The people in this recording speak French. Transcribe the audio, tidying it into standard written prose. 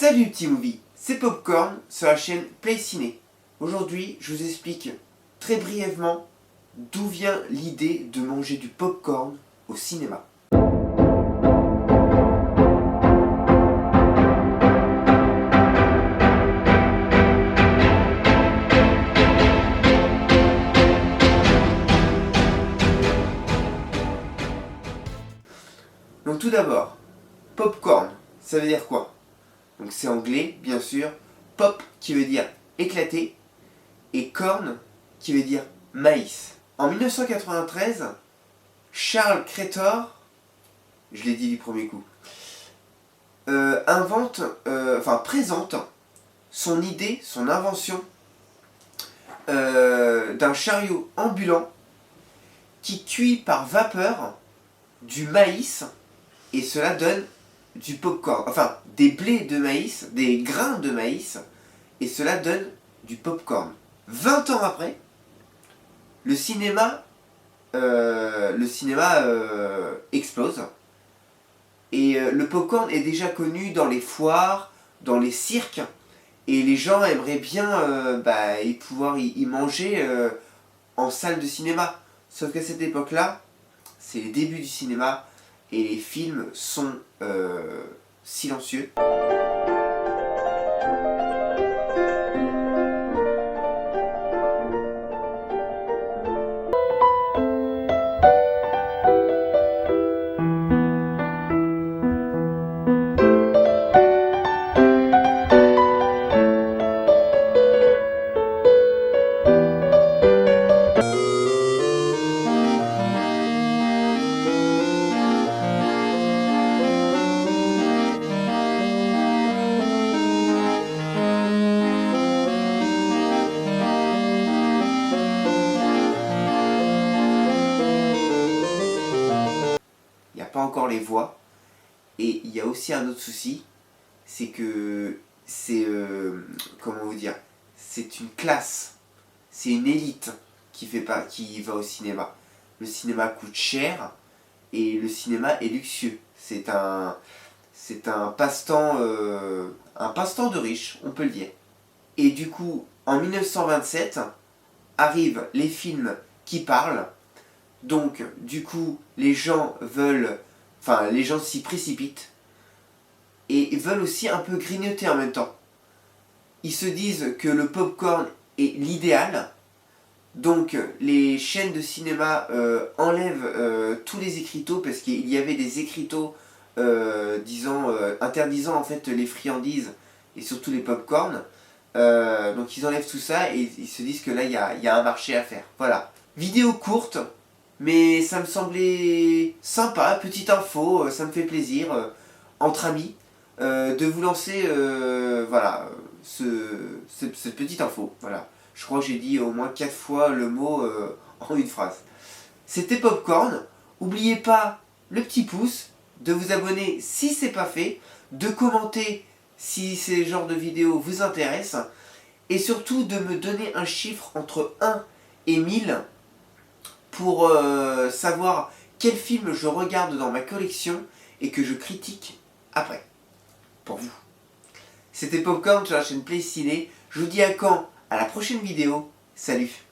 Salut Petit Movie, c'est Popcorn sur la chaîne Play Ciné. Aujourd'hui, je vous explique très brièvement d'où vient l'idée de manger du popcorn au cinéma. Donc tout d'abord, popcorn, ça veut dire quoi? Donc c'est anglais, bien sûr. Pop qui veut dire éclater et corn qui veut dire maïs. En 1993, Charles Cretor, je l'ai dit du premier coup, présente son idée, son invention d'un chariot ambulant qui cuit par vapeur du maïs et cela donne du popcorn, enfin des blés de maïs, des grains de maïs, et cela donne du popcorn. 20 ans après, le cinéma explose, et le popcorn est déjà connu dans les foires, dans les cirques, et les gens aimeraient bien pouvoir y manger en salle de cinéma. Sauf qu'à cette époque-là, c'est les débuts du cinéma, et les films sont silencieux. Il n'y a pas encore les voix. Et il y a aussi un autre souci, c'est que c'est, comment vous dire, c'est une classe, c'est une élite qui va au cinéma. Le cinéma coûte cher et le cinéma est luxueux. C'est un passe-temps de riches, on peut le dire. Et du coup, en 1927, arrivent les films qui parlent. Donc, du coup, les gens s'y précipitent et veulent aussi un peu grignoter en même temps. Ils se disent que le popcorn est l'idéal, donc les chaînes de cinéma enlèvent tous les écriteaux parce qu'il y avait des écriteaux interdisant en fait les friandises et surtout les popcorns. Donc ils enlèvent tout ça et ils se disent que là il y a un marché à faire. Voilà. Vidéo courte. Mais ça me semblait sympa, petite info, ça me fait plaisir, entre amis, de vous lancer cette petite info. Voilà. Je crois que j'ai dit au moins 4 fois le mot en une phrase. C'était Popcorn. N'oubliez pas le petit pouce, de vous abonner si ce n'est pas fait, de commenter si ces genres de vidéos vous intéressent, et surtout de me donner un chiffre entre 1 et 1000 pour savoir quel film je regarde dans ma collection et que je critique après. Pour vous. C'était Popcorn sur la chaîne Play Ciné. Je vous dis à quand? À la prochaine vidéo. Salut!